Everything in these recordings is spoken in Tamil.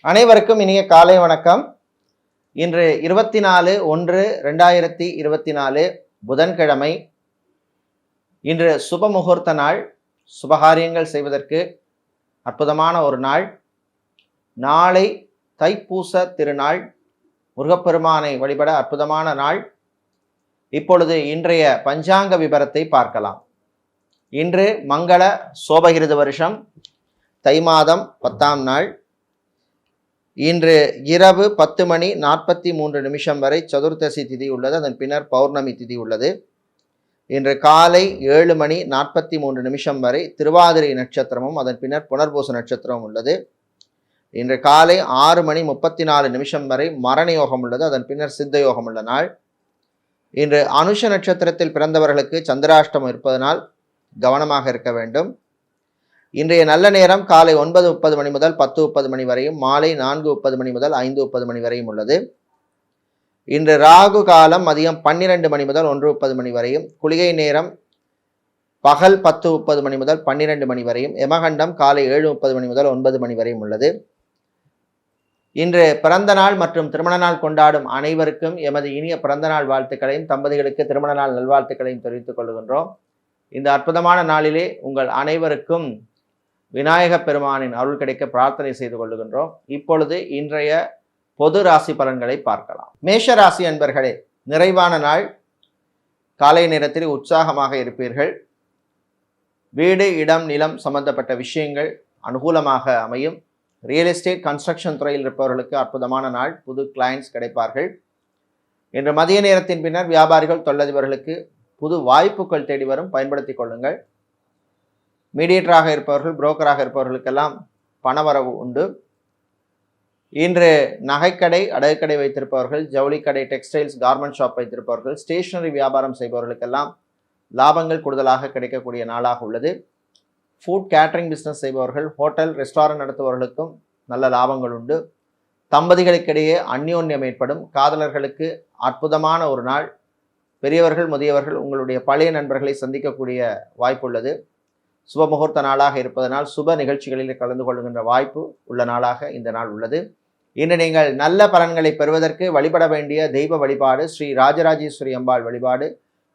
அனைவருக்கும் இனிய காலை வணக்கம். இன்று 24/1/2024 புதன்கிழமை. இன்று சுப முகூர்த்த நாள். சுபகாரியங்கள் செய்வதற்கு அற்புதமான ஒரு நாள். நாளை தைப்பூச திருநாள். முருகப்பெருமானை வழிபட அற்புதமான நாள். இப்பொழுது இன்றைய பஞ்சாங்க விபரத்தை பார்க்கலாம். இன்று மங்கள சோபகிருத வருஷம் தை மாதம் 10ஆம் நாள். இன்று இரவு 10:43 வரை சதுர்தசி திதி உள்ளது. அதன் பின்னர் பௌர்ணமி திதி உள்ளது. இன்று காலை 7:43 வரை திருவாதிரை நட்சத்திரமும் அதன் பின்னர் புனர்பூச நட்சத்திரமும் உள்ளது. இன்று காலை 6:34 வரை மரண யோகம் உள்ளது. அதன் பின்னர் சித்த யோகம் உள்ள நாள். இன்று அனுஷ நட்சத்திரத்தில் பிறந்தவர்களுக்கு சந்திராஷ்டமம் இருப்பதனால் கவனமாக இருக்க வேண்டும். இன்றைய நல்ல நேரம் காலை 9:30 மணி முதல் 10:30 மணி வரையும், மாலை 4:30 மணி முதல் 5:30 மணி வரையும் உள்ளது. இன்று ராகு காலம் மதியம் 12 மணி முதல் 1:30 மணி வரையும், குளிகை நேரம் பகல் 10:30 மணி முதல் 12 மணி வரையும், யமகண்டம் காலை 7:30 மணி முதல் 9 மணி வரையும் உள்ளது. இன்று பிறந்த நாள் மற்றும் திருமண நாள் கொண்டாடும் அனைவருக்கும் எமது இனிய பிறந்த நாள் வாழ்த்துக்களையும், தம்பதிகளுக்கு திருமண நாள் நல்வாழ்த்துக்களையும் தெரிவித்துக் கொள்கின்றோம். இந்த அற்புதமான நாளிலே உங்கள் அனைவருக்கும் விநாயக பெருமானின் அருள் கிடைக்க பிரார்த்தனை செய்து கொள்ளுகின்றோம். இப்பொழுது இன்றைய பொது ராசி பலன்களை பார்க்கலாம். மேஷ ராசி அன்பர்களே, நிறைவான நாள். காலை நேரத்தில் உற்சாகமாக இருப்பீர்கள். வீடு, இடம், நிலம் சம்பந்தப்பட்ட விஷயங்கள் அனுகூலமாக அமையும். ரியல் எஸ்டேட், கன்ஸ்ட்ரக்ஷன் துறையில் இருப்பவர்களுக்கு அற்புதமான நாள். புது கிளையன்ட்ஸ் கிடைப்பார்கள். இன்று மதிய நேரத்தின் பின்னர் வியாபாரிகள், தொழிலதிபர்களுக்கு புது வாய்ப்புகள் தேடி வரும். பயன்படுத்திக் கொள்ளுங்கள். மீடியேட்டராக இருப்பவர்கள், புரோக்கராக இருப்பவர்களுக்கெல்லாம் பணவரவு உண்டு. இன்று நகைக்கடை, அடகுக்கடை வைத்திருப்பவர்கள், ஜவுளிக்கடை, டெக்ஸ்டைல்ஸ், கார்மெண்ட் ஷாப் வைத்திருப்பவர்கள், ஸ்டேஷனரி வியாபாரம் செய்பவர்களுக்கெல்லாம் லாபங்கள் கூடுதலாக கிடைக்கக்கூடிய நாளாக உள்ளது. ஃபுட் கேட்டரிங் பிஸ்னஸ் செய்பவர்கள், ஹோட்டல், ரெஸ்டாரண்ட் நடத்துபவர்களுக்கும் நல்ல லாபங்கள் உண்டு. தம்பதிகளுக்கிடையே அந்யோன்யம் ஏற்படும். காதலர்களுக்கு அற்புதமான ஒரு நாள். பெரியவர்கள், முதியவர்கள், உங்களுடைய பழைய நண்பர்களை சந்திக்கக்கூடிய வாய்ப்பு உள்ளது. சுப முகூர்த்த நாளாக இருப்பதனால் சுப நிகழ்ச்சிகளில் கலந்து கொள்கின்ற வாய்ப்பு உள்ள நாளாக இந்த நாள் உள்ளது. இன்று நீங்கள் நல்ல பலன்களை பெறுவதற்கு வழிபட வேண்டிய தெய்வ வழிபாடு ஸ்ரீ ராஜராஜேஸ்வரி அம்பாள் வழிபாடு.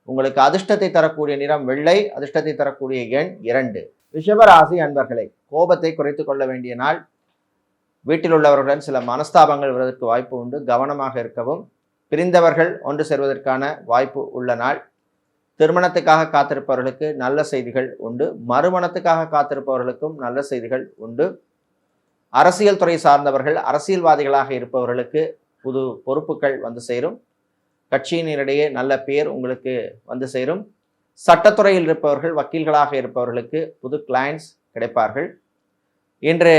உங்களுக்கு அதிர்ஷ்டத்தை தரக்கூடிய நிறம் வெள்ளை, அதிர்ஷ்டத்தை தரக்கூடிய எண் 2. ரிஷபராசி அன்பர்களை, கோபத்தை குறைத்து கொள்ள வேண்டிய நாள். வீட்டில் உள்ளவர்களுடன் சில மனஸ்தாபங்கள் வருவதற்கு வாய்ப்பு உண்டு. கவனமாக இருக்கவும். பிரிந்தவர்கள் ஒன்று சேர்வதற்கான வாய்ப்பு உள்ள நாள். திருமணத்துக்காக காத்திருப்பவர்களுக்கு நல்ல செய்திகள் உண்டு. மறுமணத்துக்காக காத்திருப்பவர்களுக்கும் நல்ல செய்திகள் உண்டு. அரசியல் துறை சார்ந்தவர்கள், அரசியல்வாதிகளாக இருப்பவர்களுக்கு புது பொறுப்புகள் வந்து சேரும். கட்சியினரிடையே நல்ல பேர் உங்களுக்கு வந்து சேரும். சட்டத்துறையில் இருப்பவர்கள், வக்கீல்களாக இருப்பவர்களுக்கு புது கிளையன்ட்ஸ் கிடைப்பார்கள். இன்று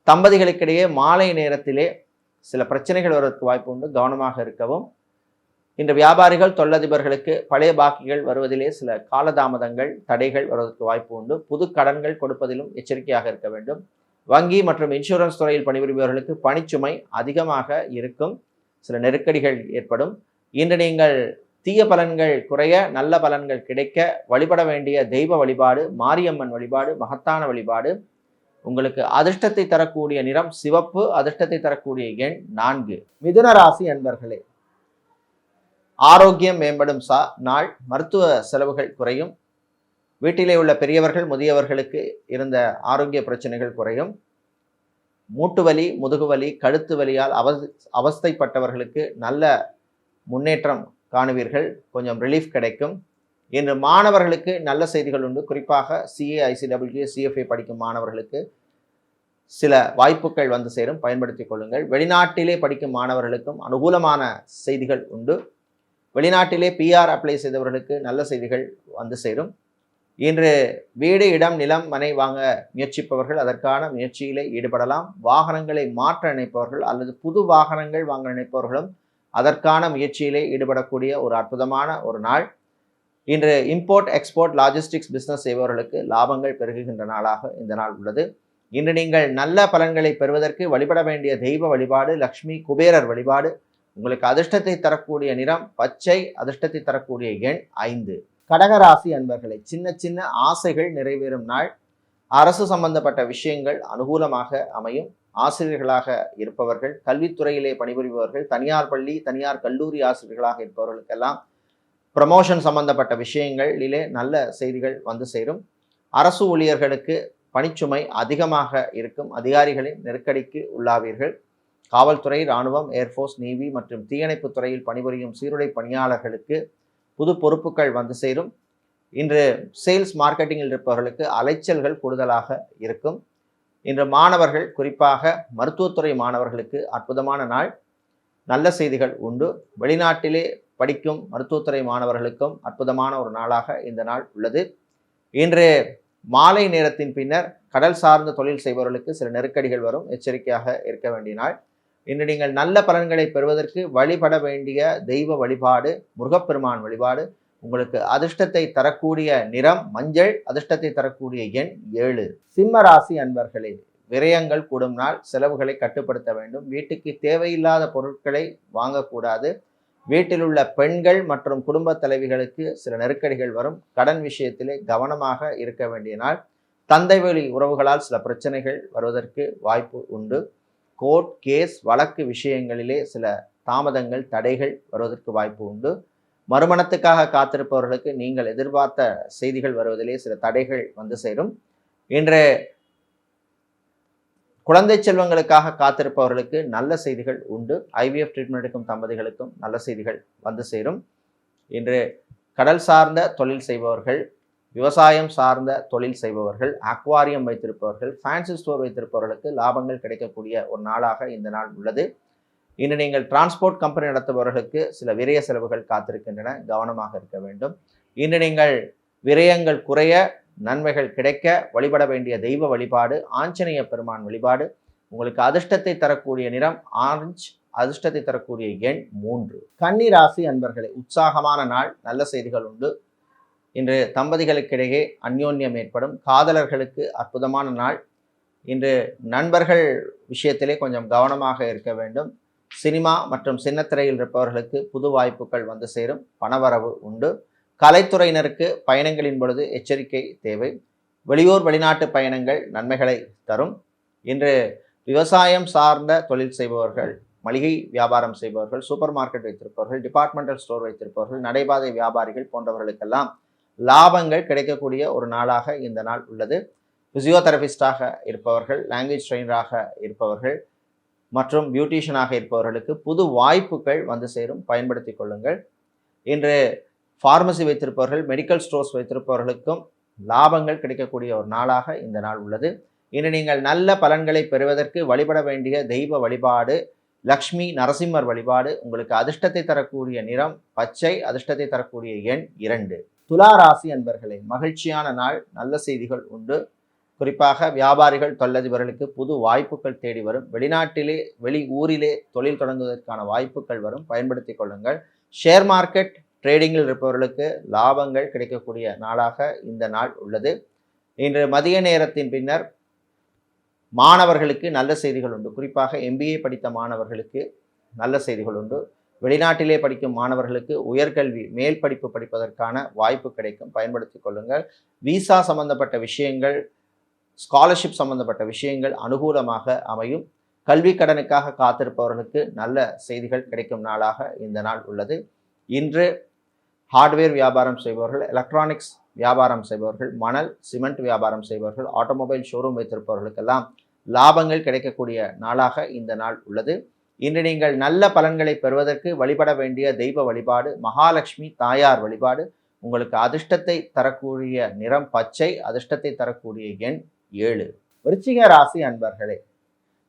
தம்பதிகளுக்கிடையே மாலை நேரத்திலே சில பிரச்சனைகள் வருவதற்கு வாய்ப்பு உண்டு. கவனமாக இருக்கவும். இன்று வியாபாரிகள், தொழிலதிபர்களுக்கு பழைய பாக்கிகள் வருவதிலே சில காலதாமதங்கள், தடைகள் வருவதற்கு வாய்ப்பு உண்டு. புது கடன்கள் கொடுப்பதிலும் எச்சரிக்கையாக இருக்க வேண்டும். வங்கி மற்றும் இன்சூரன்ஸ் துறையில் பணிபுரிபவர்களுக்கு பணிச்சுமை அதிகமாக இருக்கும். சில நெருக்கடிகள் ஏற்படும். இன்று நீங்கள் தீய பலன்கள் குறைய, நல்ல பலன்கள் கிடைக்க வழிபட வேண்டிய தெய்வ வழிபாடு மாரியம்மன் வழிபாடு, மகத்தான வழிபாடு. உங்களுக்கு அதிர்ஷ்டத்தை தரக்கூடிய நிறம் சிவப்பு, அதிர்ஷ்டத்தை தரக்கூடிய எண் 4. மிதுன ராசி அன்பர்களே, ஆரோக்கியம் மேம்படும் நாள். மருத்துவ செலவுகள் குறையும். வீட்டிலே உள்ள பெரியவர்கள், முதியவர்களுக்கு இருந்த ஆரோக்கிய பிரச்சனைகள் குறையும். மூட்டு வலி, முதுகு வலி, கழுத்து வலியால் அவஸ்தைப்பட்டவர்களுக்கு நல்ல முன்னேற்றம் காணுவீர்கள். கொஞ்சம் ரிலீஃப் கிடைக்கும். இன்று மாணவர்களுக்கு நல்ல செய்திகள் உண்டு. குறிப்பாக CA, ICWA, CFA படிக்கும் மாணவர்களுக்கு சில வாய்ப்புகள் வந்து சேரும். பயன்படுத்திக் கொள்ளுங்கள். வெளிநாட்டிலே படிக்கும் மாணவர்களுக்கும் அனுகூலமான செய்திகள் உண்டு. வெளிநாட்டிலே PR அப்ளை செய்தவர்களுக்கு நல்ல செய்திகள் வந்து சேரும். இன்று வீடு, இடம், நிலம், மனை வாங்க முயற்சிப்பவர்கள் அதற்கான முயற்சியிலே ஈடுபடலாம். வாகனங்களை மாற்ற நினைப்பவர்கள் அல்லது புது வாகனங்கள் வாங்க நினைப்பவர்களும் அதற்கான முயற்சியிலே ஈடுபடக்கூடிய ஒரு அற்புதமான ஒரு நாள். இன்று இம்போர்ட், எக்ஸ்போர்ட், லாஜிஸ்டிக்ஸ் பிஸ்னஸ் செய்பவர்களுக்கு லாபங்கள் பெருகுகின்ற நாளாக இந்த நாள் உள்ளது. இன்று நீங்கள் நல்ல பலன்களை பெறுவதற்கு வழிபட வேண்டிய தெய்வ வழிபாடு லக்ஷ்மி குபேரர் வழிபாடு. உங்களுக்கு அதிர்ஷ்டத்தை தரக்கூடிய நிறம் பச்சை, அதிர்ஷ்டத்தை தரக்கூடிய எண் 5. கடகராசி அன்பர்களை, சின்ன சின்ன ஆசைகள் நிறைவேறும் நாள். அரசு சம்பந்தப்பட்ட விஷயங்கள் அனுகூலமாக அமையும். ஆசிரியர்களாக இருப்பவர்கள், கல்வித்துறையிலே பணிபுரிபவர்கள், தனியார் பள்ளி, தனியார் கல்லூரி ஆசிரியர்களாக இருப்பவர்களுக்கெல்லாம் ப்ரமோஷன் சம்பந்தப்பட்ட விஷயங்களிலே நல்ல செய்திகள் வந்து சேரும். அரசு ஊழியர்களுக்கு பணிச்சுமை அதிகமாக இருக்கும். அதிகாரிகளின் நெருக்கடிக்கு உள்ளாவீர்கள். காவல்துறை, இராணுவம், ஏர்ஃபோர்ஸ், நேவி மற்றும் தீயணைப்பு துறையில் பணிபுரியும் சீருடை பணியாளர்களுக்கு புது பொறுப்புகள் வந்து சேரும். இன்று சேல்ஸ் மார்க்கெட்டிங்கில் இருப்பவர்களுக்கு அலைச்சல்கள் கூடுதலாக இருக்கும். இன்று மாணவர்கள், குறிப்பாக மருத்துவத்துறை மாணவர்களுக்கு அற்புதமான நாள். நல்ல செய்திகள் உண்டு. வெளிநாட்டிலே படிக்கும் மருத்துவத்துறை மாணவர்களுக்கும் அற்புதமான ஒரு நாளாக இந்த நாள் உள்ளது. இன்று மாலை நேரத்தின் பின்னர் கடல் சார்ந்த தொழில் செய்பவர்களுக்கு சில நெருக்கடிகள் வரும். எச்சரிக்கையாக இருக்க வேண்டிய நாள். இன்று நீங்கள் நல்ல பலன்களை பெறுவதற்கு வழிபட வேண்டிய தெய்வ வழிபாடு முருகப்பெருமான் வழிபாடு. உங்களுக்கு அதிர்ஷ்டத்தை தரக்கூடிய நிறம் மஞ்சள், அதிர்ஷ்டத்தை தரக்கூடிய எண் 7. சிம்ம ராசி அன்பர்களே, விரயங்கள் கூடும் நாள். செலவுகளை கட்டுப்படுத்த வேண்டும். வீட்டுக்கு தேவையில்லாத பொருட்களை வாங்கக்கூடாது. வீட்டில் உள்ள பெண்கள் மற்றும் குடும்ப தலைவிகளுக்கு சில நெருக்கடிகள் வரும். கடன் விஷயத்திலே கவனமாக இருக்க வேண்டிய நாள். தந்தை வழி உறவுகளால் சில பிரச்சனைகள் வருவதற்கு வாய்ப்பு உண்டு. கோர்ட் கேஸ் வழக்கு விஷயங்களிலே சில தாமதங்கள் தடைகள் வருவதற்கு வாய்ப்பு உண்டு. மறுமணத்துக்காக காத்திருப்பவர்களுக்கு நீங்கள் எதிர்பார்த்த செய்திகள் வருவதிலே சில தடைகள் வந்து சேரும். இன்று குழந்தை செல்வங்களுக்காக காத்திருப்பவர்களுக்கு நல்ல செய்திகள் உண்டு. IVF ட்ரீட்மெண்ட் எடுக்கும் தம்பதிகளுக்கும் நல்ல செய்திகள் வந்து சேரும். இன்று கடல் சார்ந்த தொழில் செய்பவர்கள், விவசாயம் சார்ந்த தொழில் செய்பவர்கள், அக்வாரியம் வைத்திருப்பவர்கள், ஃபேன்சி ஸ்டோர் வைத்திருப்பவர்களுக்கு லாபங்கள் கிடைக்கக்கூடிய ஒரு நாளாக இந்த நாள் உள்ளது. இன்று நீங்கள் டிரான்ஸ்போர்ட் கம்பெனி நடத்துபவர்களுக்கு சில விரய செலவுகள் காத்திருக்கின்றன. கவனமாக இருக்க வேண்டும். இன்று நீங்கள் விரயங்கள் குறைய, நன்மைகள் கிடைக்க வழிபட வேண்டிய தெய்வ வழிபாடு ஆஞ்சநேய பெருமான் வழிபாடு. உங்களுக்கு அதிர்ஷ்டத்தை தரக்கூடிய நிறம் ஆரஞ்சு, அதிர்ஷ்டத்தை தரக்கூடிய எண் 3. கன்னி ராசி அன்பர்களே, உற்சாகமான நாள். நல்ல செய்திகள் உண்டு. இன்று தம்பதிகளுக்கிடையே அந்யோன்யம் ஏற்படும். காதலர்களுக்கு அற்புதமான நாள். இன்று நண்பர்கள் விஷயத்திலே கொஞ்சம் கவனமாக இருக்க வேண்டும். சினிமா மற்றும் சின்னத்திரையில் இருப்பவர்களுக்கு புது வாய்ப்புகள் வந்து சேரும். பணவரவு உண்டு. கலைத்துறையினருக்கு பயணங்களின் பொழுது எச்சரிக்கை தேவை. வெளியூர் வெளிநாட்டு பயணங்கள் நன்மைகளை தரும். இன்று விவசாயம் சார்ந்த தொழில் செய்பவர்கள், மளிகை வியாபாரம் செய்பவர்கள், சூப்பர் மார்க்கெட் வைத்திருப்பவர்கள், டிபார்ட்மெண்டல் ஸ்டோர் வைத்திருப்பவர்கள், நடைபாதை வியாபாரிகள் போன்றவர்களுக்கெல்லாம் லாபங்கள் கிடைக்கக்கூடிய ஒரு நாளாக இந்த நாள் உள்ளது. பிசியோதெரபிஸ்டாக இருப்பவர்கள், லாங்குவேஜ் ட்ரெயினராக இருப்பவர்கள் மற்றும் பியூட்டிஷியனாக இருப்பவர்களுக்கு புது வாய்ப்புகள் வந்து சேரும். பயன்படுத்தி கொள்ளுங்கள். இன்று ஃபார்மசி வைத்திருப்பவர்கள், மெடிக்கல் ஸ்டோர்ஸ் வைத்திருப்பவர்களுக்கும் லாபங்கள் கிடைக்கக்கூடிய ஒரு நாளாக இந்த நாள் உள்ளது. இன்று நீங்கள் நல்ல பலன்களை பெறுவதற்கு வழிபட வேண்டிய தெய்வ வழிபாடு லக்ஷ்மி நரசிம்மர் வழிபாடு. உங்களுக்கு அதிர்ஷ்டத்தை தரக்கூடிய நிறம் பச்சை, அதிர்ஷ்டத்தை தரக்கூடிய எண் 2. துலா ராசி அன்பர்களே, மகிழ்ச்சியான நாள். நல்ல செய்திகள் உண்டு. குறிப்பாக வியாபாரிகள், தொழிலதிபர்களுக்கு புது வாய்ப்புகள் தேடி வரும். வெளிநாட்டிலே, வெளி ஊரிலே தொழில் தொடங்குவதற்கான வாய்ப்புகள் வரும். பயன்படுத்தி கொள்ளுங்கள். ஷேர் மார்க்கெட் ட்ரேடிங்கில் இருப்பவர்களுக்கு லாபங்கள் கிடைக்கக்கூடிய நாளாக இந்த நாள் உள்ளது. இன்று மதிய நேரத்தின் பின்னர் மாணவர்களுக்கு நல்ல செய்திகள் உண்டு. குறிப்பாக MBA படித்த மாணவர்களுக்கு நல்ல செய்திகள் உண்டு. வெளிநாட்டிலே படிக்கும் மாணவர்களுக்கு உயர்கல்வி மேல் படிப்பு படிப்பதற்கான வாய்ப்பு கிடைக்கும். பயன்படுத்தி கொள்ளுங்கள். விசா சம்பந்தப்பட்ட விஷயங்கள், ஸ்காலர்ஷிப் சம்பந்தப்பட்ட விஷயங்கள் அனுகூலமாக அமையும். கல்வி கடனுக்காக காத்திருப்பவர்களுக்கு நல்ல செய்திகள் கிடைக்கும் நாளாக இந்த நாள் உள்ளது. இன்று ஹார்ட்வேர் வியாபாரம் செய்பவர்கள், எலக்ட்ரானிக்ஸ் வியாபாரம் செய்பவர்கள், மணல் சிமெண்ட் வியாபாரம் செய்பவர்கள், ஆட்டோமொபைல் ஷோரூம் வைத்திருப்பவர்களுக்கெல்லாம் லாபங்கள் கிடைக்கக்கூடிய நாளாக இந்த நாள் உள்ளது. இன்று நீங்கள் நல்ல பலன்களை பெறுவதற்கு வழிபட வேண்டிய தெய்வ வழிபாடு மகாலட்சுமி தாயார் வழிபாடு. உங்களுக்கு அதிர்ஷ்டத்தை தரக்கூடிய நிறம் பச்சை, அதிர்ஷ்டத்தை தரக்கூடிய எண் 7. விருச்சிக ராசி அன்பர்களே,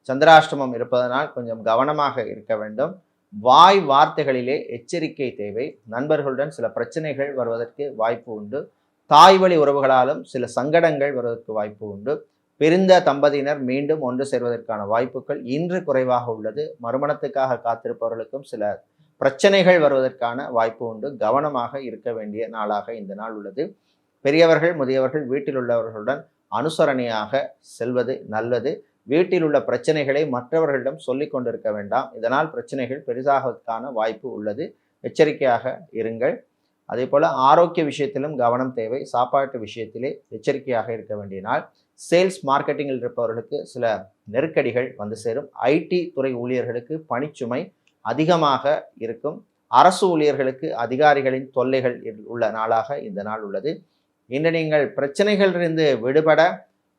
சந்திராஷ்டமம் இருப்பதனால் கொஞ்சம் கவனமாக இருக்க வேண்டும். வாய் வார்த்தைகளிலே எச்சரிக்கை தேவை. நண்பர்களுடன் சில பிரச்சனைகள் வருவதற்கு வாய்ப்பு உண்டு. தாய் வழி உறவுகளாலும் சில சங்கடங்கள் வருவதற்கு வாய்ப்பு உண்டு. பிரிந்த தம்பதியினர் மீண்டும் ஒன்று சேர்வதற்கான வாய்ப்புகள் இன்று குறைவாக உள்ளது. மறுமணத்துக்காக காத்திருப்பவர்களுக்கும் சில பிரச்சனைகள் வருவதற்கான வாய்ப்பு உண்டு. கவனமாக இருக்க வேண்டிய நாளாக இந்த நாள் உள்ளது. பெரியவர்கள், முதியவர்கள், வீட்டில் உள்ளவர்களுடன் அனுசரணையாக செல்வது நல்லது. வீட்டில் உள்ள பிரச்சனைகளை மற்றவர்களிடம் சொல்லிக் கொண்டிருக்க வேண்டாம். இதனால் பிரச்சனைகள் பெரிதாவதற்கான வாய்ப்பு உள்ளது. எச்சரிக்கையாக இருங்கள். அதே போல ஆரோக்கிய விஷயத்திலும் கவனம் தேவை. சாப்பாட்டு விஷயத்திலே எச்சரிக்கையாக இருக்க வேண்டிய நாள். சேல்ஸ் மார்க்கெட்டிங்கில் இருப்பவர்களுக்கு சில நெருக்கடிகள் வந்து சேரும். ஐடி துறை ஊழியர்களுக்கு பணிச்சுமை அதிகமாக இருக்கும். அரசு ஊழியர்களுக்கு அதிகாரிகளின் தொல்லைகள் உள்ள நாளாக இந்த நாள் உள்ளது. இன்று நீங்கள் பிரச்சனைகளிலிருந்து விடுபட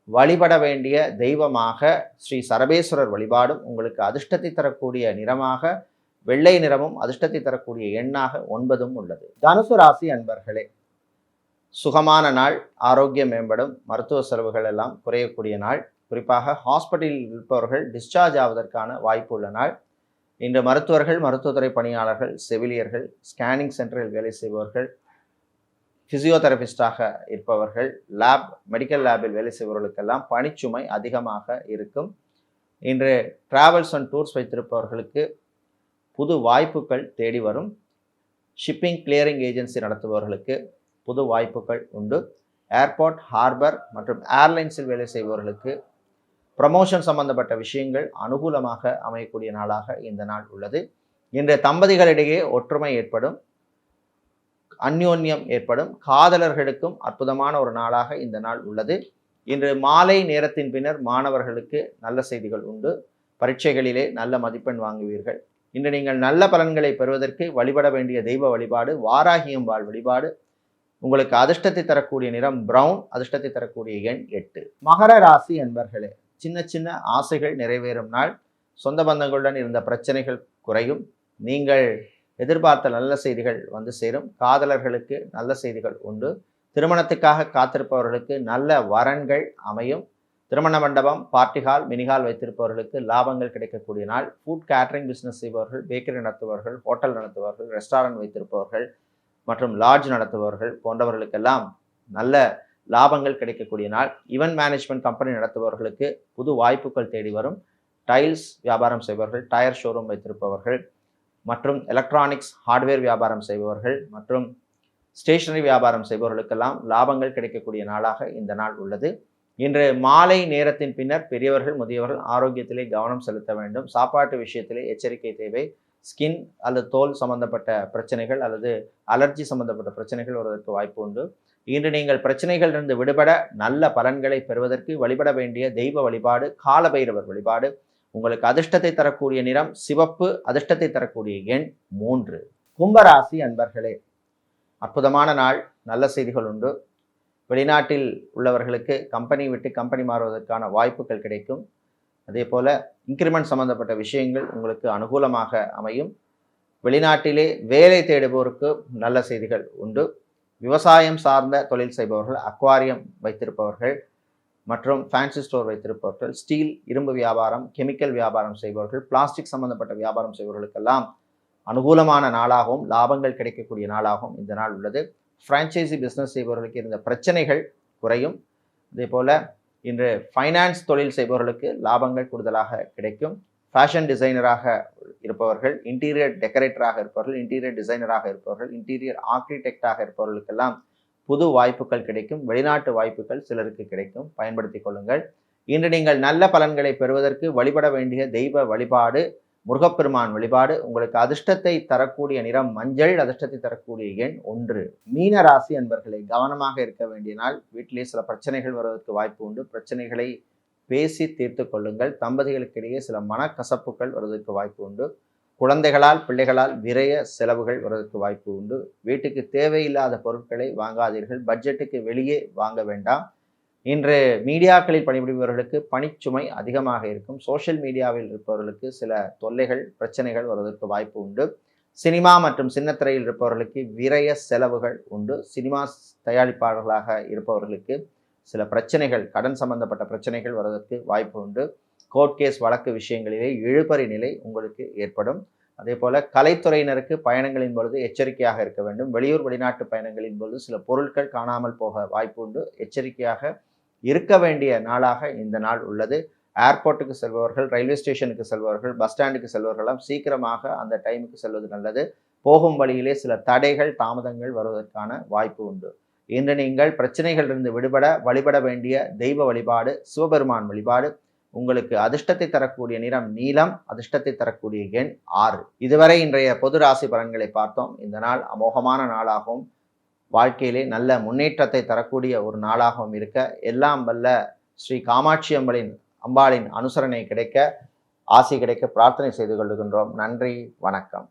வழிபட வேண்டிய தெய்வமாக ஸ்ரீ சரபேஸ்வரர் வழிபாடும், உங்களுக்கு அதிர்ஷ்டத்தை தரக்கூடிய நிறமாக வெள்ளை நிறமும், அதிர்ஷ்டத்தை தரக்கூடிய எண்ணாக 9 உள்ளது. தனுசு ராசி அன்பர்களே, சுகமான நாள், ஆரோக்கியம் மேம்படும், மருத்துவ செலவுகள் எல்லாம் குறையக்கூடிய நாள். குறிப்பாக ஹாஸ்பிட்டலில் இருப்பவர்கள் டிஸ்சார்ஜ் ஆவதற்கான வாய்ப்பு உள்ள நாள். இன்று மருத்துவர்கள், மருத்துவத்துறை பணியாளர்கள், செவிலியர்கள், ஸ்கேனிங் சென்டரில் வேலை செய்பவர்கள், ஃபிசியோதெரபிஸ்டாக இருப்பவர்கள், மெடிக்கல் லேபில் வேலை செய்பவர்களுக்கெல்லாம் பணிச்சுமை அதிகமாக இருக்கும். இன்று டிராவல்ஸ் அண்ட் டூர்ஸ் வைத்திருப்பவர்களுக்கு புது வாய்ப்புகள் தேடி வரும். ஷிப்பிங் கிளியரிங் ஏஜென்சி நடத்துபவர்களுக்கு புது வாய்ப்புகள் உண்டு. ஏர்போர்ட், ஹார்பர் மற்றும் ஏர்லைன்ஸில் வேலை செய்பவர்களுக்கு ப்ரமோஷன் சம்பந்தப்பட்ட விஷயங்கள் அனுகூலமாக அமையக்கூடிய நாளாக இந்த நாள் உள்ளது. இன்று தம்பதிகளிடையே ஒற்றுமை ஏற்படும், அந்யோன்யம் ஏற்படும். காதலர்களுக்கும் அற்புதமான ஒரு நாளாக இந்த நாள் உள்ளது. இன்று மாலை நேரத்தின் பின்னர் மாணவர்களுக்கு நல்ல செய்திகள் உண்டு. பரீட்சைகளிலே நல்ல மதிப்பெண் வாங்குவீர்கள். இன்று நீங்கள் நல்ல பலன்களை பெறுவதற்கு வழிபட வேண்டிய தெய்வ வழிபாடு வாராகியம்பாள் வழிபாடு. உங்களுக்கு அதிர்ஷ்டத்தை தரக்கூடிய நிறம் பிரவுன், அதிர்ஷ்டத்தை தரக்கூடிய எண் 8. மகர ராசி அன்பர்களே, சின்ன சின்ன ஆசைகள் நிறைவேறும் நாள். சொந்த பந்தங்களுடன் இருந்த பிரச்சனைகள் குறையும். நீங்கள் எதிர்பார்த்த நல்ல செய்திகள் வந்து சேரும். காதலர்களுக்கு நல்ல செய்திகள் உண்டு. திருமணத்துக்காக காத்திருப்பவர்களுக்கு நல்ல வரன்கள் அமையும். திருமண மண்டபம், பார்ட்டி ஹால், மினிஹால் வைத்திருப்பவர்களுக்கு லாபங்கள் கிடைக்கக்கூடிய நாள். ஃபுட் கேட்டரிங் பிஸ்னஸ் செய்பவர்கள், பேக்கரி நடத்துபவர்கள், ஹோட்டல் நடத்துபவர்கள், ரெஸ்டாரண்ட் வைத்திருப்பவர்கள் மற்றும் லாட்ஜ் நடத்துபவர்கள் போன்றவர்களுக்கெல்லாம் நல்ல லாபங்கள் கிடைக்கக்கூடிய நாள். ஈவென்ட் மேனேஜ்மெண்ட் கம்பெனி நடத்துபவர்களுக்கு புது வாய்ப்புகள் தேடி வரும். டைல்ஸ் வியாபாரம் செய்பவர்கள், டயர் ஷோரூம் வைத்திருப்பவர்கள் மற்றும் எலக்ட்ரானிக்ஸ் ஹார்ட்வேர் வியாபாரம் செய்பவர்கள் மற்றும் ஸ்டேஷனரி வியாபாரம் செய்பவர்களுக்கெல்லாம் லாபங்கள் கிடைக்கக்கூடிய நாளாக இந்த நாள் உள்ளது. இன்று மாலை நேரத்தின் பின்னர் பெரியவர்கள், முதியவர்கள் ஆரோக்கியத்திலே கவனம் செலுத்த வேண்டும். சாப்பாட்டு விஷயத்திலே எச்சரிக்கை தேவை. ஸ்கின் அல்லது தோல் சம்பந்தப்பட்ட பிரச்சனைகள் அல்லது அலர்ஜி சம்பந்தப்பட்ட பிரச்சனைகள் வருவதற்கு வாய்ப்பு உண்டு. இன்று நீங்கள் பிரச்சனைகளிலிருந்து விடுபட நல்ல பலன்களை பெறுவதற்கு வழிபட வேண்டிய தெய்வ வழிபாடு காலபைரவர் வழிபாடு. உங்களுக்கு அதிர்ஷ்டத்தை தரக்கூடிய நிறம் சிவப்பு, அதிர்ஷ்டத்தை தரக்கூடிய எண் 3. கும்பராசி அன்பர்களே, அற்புதமான நாள், நல்ல செய்திகள் உண்டு. வெளிநாட்டில் உள்ளவர்களுக்கு கம்பெனி விட்டு கம்பெனி மாறுவதற்கான வாய்ப்புகள் கிடைக்கும். அதே போல இன்கிரிமெண்ட் சம்பந்தப்பட்ட விஷயங்கள் உங்களுக்கு அனுகூலமாக அமையும். வெளிநாட்டிலே வேலை தேடுபவருக்கு நல்ல செய்திகள் உண்டு. விவசாயம் சார்ந்த தொழில் செய்பவர்கள், அக்வாரியம் வைத்திருப்பவர்கள் மற்றும் ஃபேன்சி ஸ்டோர் வைத்திருப்பவர்கள், ஸ்டீல், இரும்பு வியாபாரம், கெமிக்கல் வியாபாரம் செய்பவர்கள், பிளாஸ்டிக் சம்பந்தப்பட்ட வியாபாரம் செய்பவர்களுக்கெல்லாம் அனுகூலமான நாளாகவும் லாபங்கள் கிடைக்கக்கூடிய நாளாகவும் இந்த நாள் உள்ளது. ஃப்ரான்ச்சைசி பிஸ்னஸ் செய்பவர்களுக்கு இருந்த பிரச்சனைகள் குறையும். அதே போல் இன்று ஃபைனான்ஸ் தொழில் செய்பவர்களுக்கு லாபங்கள் கூடுதலாக கிடைக்கும். ஃபேஷன் டிசைனராக இருப்பவர்கள், இன்டீரியர் டெக்கரேட்டராக இருப்பவர்கள், இன்டீரியர் டிசைனராக இருப்பவர்கள், இன்டீரியர் ஆர்கிடெக்டாக இருப்பவர்களுக்கெல்லாம் புது வாய்ப்புகள் கிடைக்கும். வெளிநாட்டு வாய்ப்புகள் சிலருக்கு கிடைக்கும், பயன்படுத்தி கொள்ளுங்கள். இன்று நீங்கள் நல்ல பலன்களை பெறுவதற்கு வழிபட வேண்டிய தெய்வ வழிபாடு முருகப்பெருமான் வழிபாடு. உங்களுக்கு அதிர்ஷ்டத்தை தரக்கூடிய நிறம் மஞ்சள், அதிர்ஷ்டத்தை தரக்கூடிய எண் 1. மீன ராசி அன்பர்களை, கவனமாக இருக்க வேண்டிய நாள். வீட்டிலே சில பிரச்சனைகள் வருவதற்கு வாய்ப்பு உண்டு. பிரச்சனைகளை பேசி தீர்த்து கொள்ளுங்கள். தம்பதிகளுக்கிடையே சில மனக்கசப்புகள் வருவதற்கு வாய்ப்பு உண்டு. குழந்தைகளால், பிள்ளைகளால் விரய செலவுகள் வருவதற்கு வாய்ப்பு உண்டு. வீட்டுக்கு தேவையில்லாத பொருட்களை வாங்காதீர்கள். பட்ஜெட்டுக்கு வெளியே வாங்க வேண்டாம். இன்று மீடியாக்களில் பணிபுரிபவர்களுக்கு பணிச்சுமை அதிகமாக இருக்கும். சோஷியல் மீடியாவில் இருப்பவர்களுக்கு சில தொல்லைகள், பிரச்சனைகள் வருவதற்கு வாய்ப்பு உண்டு. சினிமா மற்றும் சின்னத்திரையில் இருப்பவர்களுக்கு விரய செலவுகள் உண்டு. சினிமா தயாரிப்பாளர்களாக இருப்பவர்களுக்கு சில பிரச்சனைகள், கடன் சம்பந்தப்பட்ட பிரச்சனைகள் வருவதற்கு வாய்ப்பு உண்டு. கோர்ட் கேஸ் வழக்கு விஷயங்களிலே இழுபறி நிலை உங்களுக்கு ஏற்படும். அதே போல கலைத்துறையினருக்கு பயணங்களின் பொழுது எச்சரிக்கையாக இருக்க வேண்டும். வெளியூர், வெளிநாட்டு பயணங்களின் பொழுது சில பொருட்கள் காணாமல் போக வாய்ப்பு உண்டு. எச்சரிக்கையாக இருக்க வேண்டிய நாளாக இந்த நாள் உள்ளது. ஏர்போர்ட்டுக்கு செல்பவர்கள், ரயில்வே ஸ்டேஷனுக்கு செல்பவர்கள், பஸ் ஸ்டாண்டுக்கு செல்பவர்களெல்லாம் சீக்கிரமாக அந்த டைமுக்கு செல்வது நல்லது. போகும் வழியிலே சில தடைகள், தாமதங்கள் வருவதற்கான வாய்ப்பு உண்டு. இன்று நீங்கள் பிரச்சனைகளிலிருந்து விடுபட வழிபட வேண்டிய தெய்வ வழிபாடு சிவபெருமான் வழிபாடு. உங்களுக்கு அதிர்ஷ்டத்தை தரக்கூடிய நிறம் நீலம், அதிர்ஷ்டத்தை தரக்கூடிய எண் 6. இதுவரை இன்றைய பொது ராசி பலன்களை பார்த்தோம். இந்த நாள் அமோகமான நாளாகவும் வாழ்க்கையிலே நல்ல முன்னேற்றத்தை தரக்கூடிய ஒரு நாளாகவும் இருக்க எல்லாம் வல்ல ஸ்ரீ காமாட்சி அம்பாளின் அனுசரணை கிடைக்க, ஆசி கிடைக்க பிரார்த்தனை செய்து கொள்கின்றோம். நன்றி, வணக்கம்.